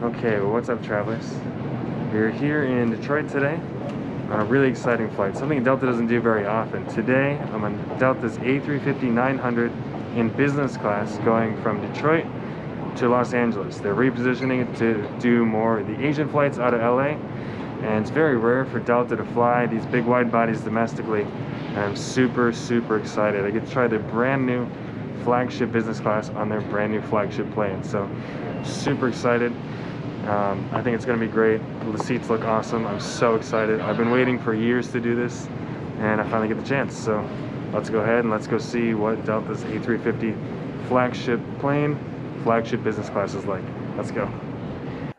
Okay, well, what's up, travelers? We're here in Detroit today on a really exciting flight, something Delta doesn't do very often. Today, I'm on Delta's A350-900 in business class going from Detroit to Los Angeles. They're repositioning it to do more of the Asian flights out of LA, and it's very rare for Delta to fly these big wide bodies domestically, and I'm super excited. I get to try their brand new flagship business class on their brand new flagship plane, so super excited. I think it's going to be great. The seats look awesome. I'm so excited. I've been waiting for years to do this, and I finally get the chance. So let's go ahead and let's go see what Delta's A350 flagship plane, flagship business class is like. Let's go.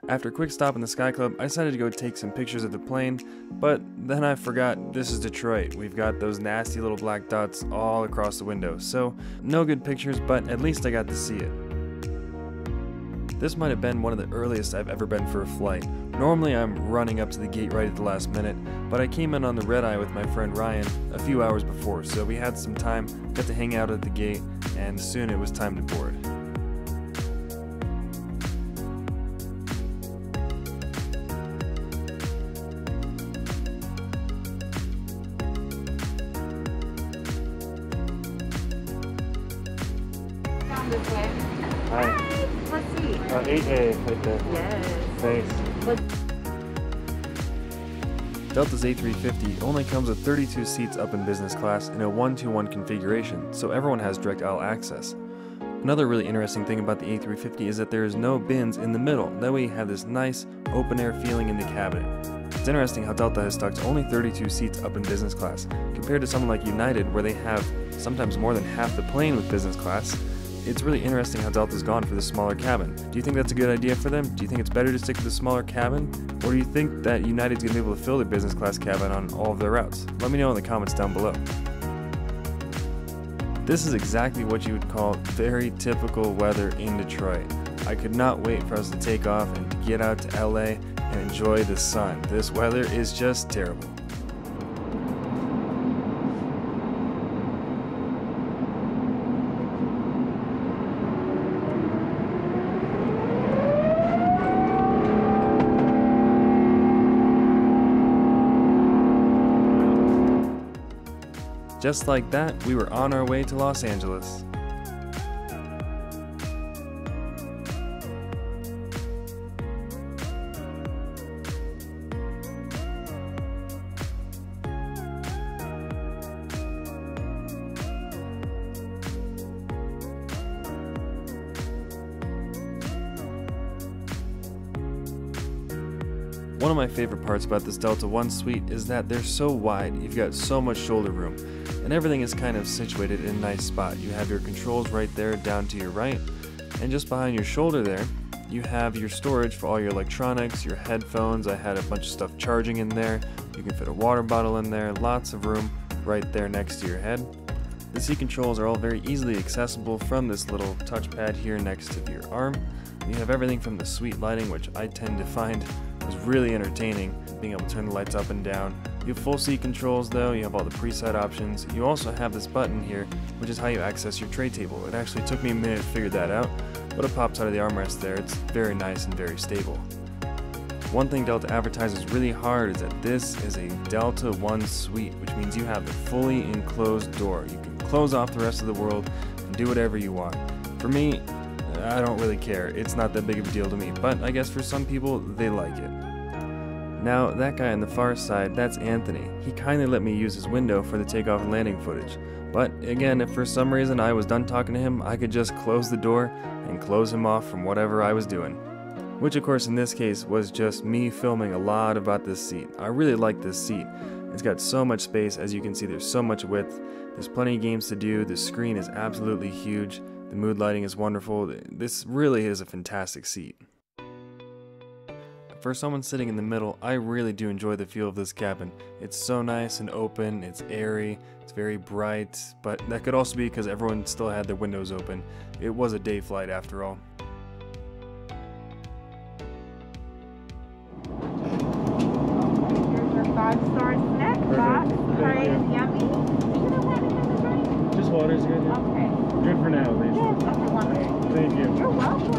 After a quick stop in the Sky Club, I decided to go take some pictures of the plane, but then I forgot this is Detroit. We've got those nasty little black dots all across the window, so no good pictures, but at least I got to see it. This might have been one of the earliest I've ever been for a flight. Normally I'm running up to the gate right at the last minute, but I came in on the red eye with my friend Ryan a few hours before, so we had some time, got to hang out at the gate, and soon it was time to board. Down this way. Hi. 8A right there. Yes. Thanks. Delta's A350 only comes with 32 seats up in business class in a 1-to-1 configuration, so everyone has direct aisle access. Another really interesting thing about the A350 is that there is no bins in the middle. That way you have this nice open air feeling in the cabin. It's interesting how Delta has stuck to only 32 seats up in business class, compared to someone like United where they have sometimes more than half the plane with business class. It's really interesting how Delta's gone for the smaller cabin. Do you think that's a good idea for them? Do you think it's better to stick to the smaller cabin? Or do you think that United's going to be able to fill their business class cabin on all of their routes? Let me know in the comments down below. This is exactly what you would call very typical weather in Detroit. I could not wait for us to take off and to get out to LA and enjoy the sun. This weather is just terrible. Just like that, we were on our way to Los Angeles. One of my favorite parts about this Delta One suite is that they're so wide. You've got so much shoulder room, and everything is kind of situated in a nice spot. You have your controls right there down to your right, and just behind your shoulder there, you have your storage for all your electronics, your headphones. I had a bunch of stuff charging in there. You can fit a water bottle in there, lots of room right there next to your head. The seat controls are all very easily accessible from this little touchpad here next to your arm. You have everything from the sweet lighting, which I tend to find is really entertaining, being able to turn the lights up and down. You have full seat controls though, you have all the preset options. You also have this button here, which is how you access your tray table. It actually took me a minute to figure that out, but it pops out of the armrest there. It's very nice and very stable. One thing Delta advertises really hard is that this is a Delta One suite, which means you have a fully enclosed door. You can close off the rest of the world and do whatever you want. For me, I don't really care. It's not that big of a deal to me, but I guess for some people, they like it. Now, that guy on the far side, that's Anthony. He kindly let me use his window for the takeoff and landing footage. But again, if for some reason I was done talking to him, I could just close the door and close him off from whatever I was doing. Which of course in this case was just me filming a lot about this seat. I really like this seat. It's got so much space. As you can see, there's so much width. There's plenty of games to do. The screen is absolutely huge. The mood lighting is wonderful. This really is a fantastic seat. For someone sitting in the middle, I really do enjoy the feel of this cabin. It's so nice and open, it's airy, it's very bright, but that could also be because everyone still had their windows open. It was a day flight after all. Here's your 5-star snack box. Very yummy. Do you know what it is, right? Just water's good. Okay. Good for now, at least. Yes, okay, wonderful. Thank you. You're welcome.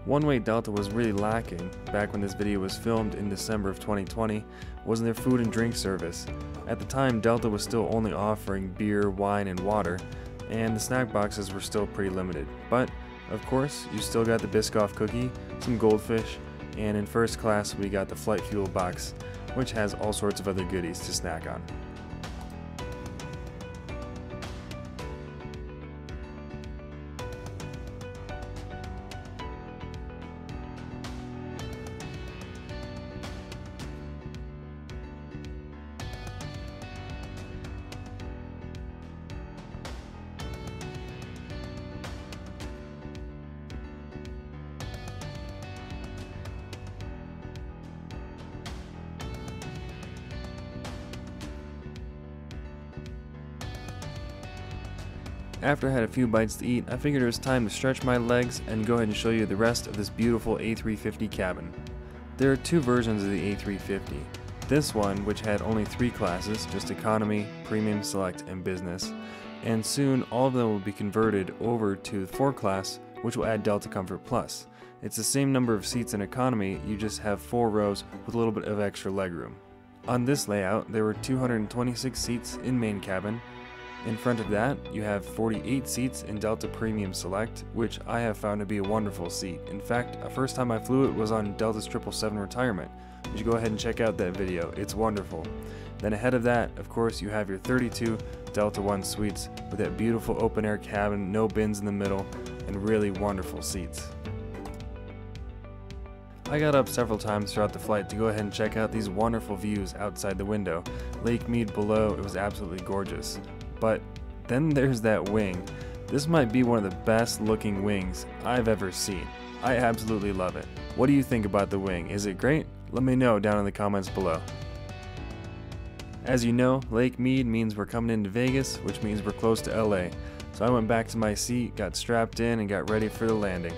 One way Delta was really lacking, back when this video was filmed in December of 2020, was in their food and drink service. At the time, Delta was still only offering beer, wine, and water, and the snack boxes were still pretty limited. But, of course, you still got the Biscoff cookie, some goldfish, and in first class we got the flight fuel box, which has all sorts of other goodies to snack on. After I had a few bites to eat, I figured it was time to stretch my legs and go ahead and show you the rest of this beautiful A350 cabin. There are two versions of the A350. This one, which had only 3 classes, just economy, premium, select, and business, and soon all of them will be converted over to the 4 class, which will add Delta Comfort Plus. It's the same number of seats in economy, you just have 4 rows with a little bit of extra legroom. On this layout, there were 226 seats in main cabin. In front of that, you have 48 seats in Delta Premium Select, which I have found to be a wonderful seat. In fact, the first time I flew it was on Delta's 777 retirement. You should go ahead and check out that video, it's wonderful. Then ahead of that, of course, you have your 32 Delta One suites with that beautiful open air cabin, no bins in the middle, and really wonderful seats. I got up several times throughout the flight to go ahead and check out these wonderful views outside the window. Lake Mead below, it was absolutely gorgeous. But then there's that wing. This might be one of the best looking wings I've ever seen. I absolutely love it. What do you think about the wing? Is it great? Let me know down in the comments below. As you know, Lake Mead means we're coming into Vegas, which means we're close to LA. So I went back to my seat, got strapped in, and got ready for the landing.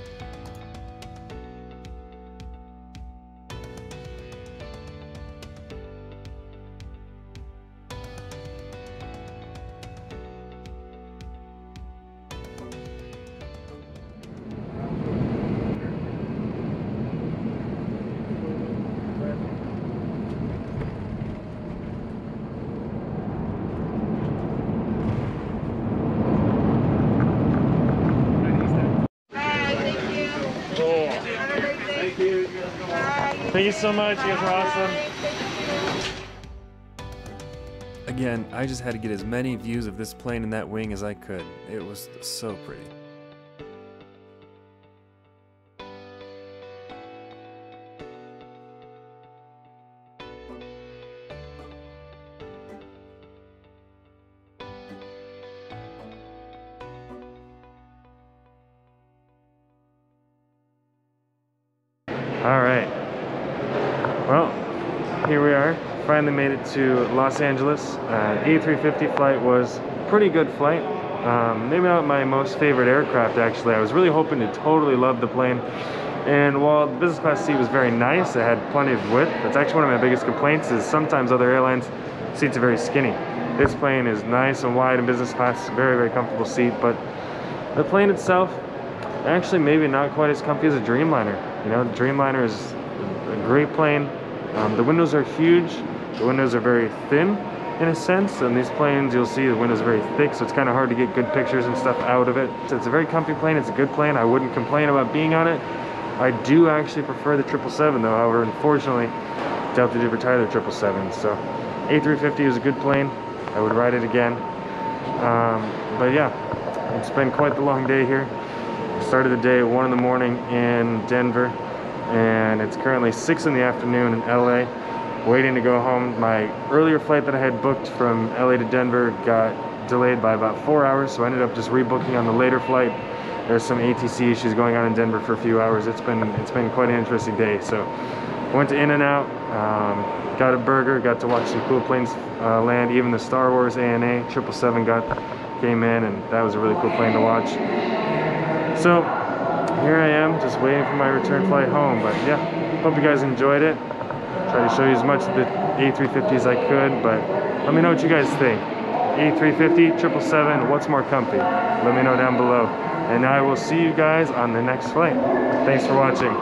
Thank you so much, you guys are awesome. Again, I just had to get as many views of this plane and that wing as I could. It was so pretty. All right. Well, here we are. Finally made it to Los Angeles. A350 flight was a pretty good flight. Maybe not my most favorite aircraft, actually. I was really hoping to totally love the plane. And while the business class seat was very nice, it had plenty of width. That's actually one of my biggest complaints is sometimes other airlines seats are very skinny. This plane is nice and wide in business class, very, very comfortable seat. But the plane itself, actually maybe not quite as comfy as a Dreamliner. You know, the Dreamliner is a great plane. The windows are huge. The windows are very thin in a sense. And these planes, you'll see the windows are very thick, so it's kind of hard to get good pictures and stuff out of it. So it's a very comfy plane. It's a good plane. I wouldn't complain about being on it. I do actually prefer the 777 though. However, unfortunately, Delta did retire the 777. So A350 is a good plane. I would ride it again. But yeah, it's been quite the long day here. Started the day at 1 in the morning in Denver, and it's currently 6 in the afternoon in LA, waiting to go home. My earlier flight that I had booked from LA to Denver got delayed by about 4 hours, so I ended up just rebooking on the later flight. There's some ATC issues going on in Denver for a few hours. It's been quite an interesting day. So went to In-N-Out, got a burger, got to watch some cool planes land. Even the Star Wars ANA 777 came in, and that was a really cool plane to watch. So here I am, just waiting for my return flight home. But yeah, hope you guys enjoyed it. Try to show you as much of the A350 as I could, but let me know what you guys think. A350, 777, what's more comfy? Let me know down below. And I will see you guys on the next flight. Thanks for watching.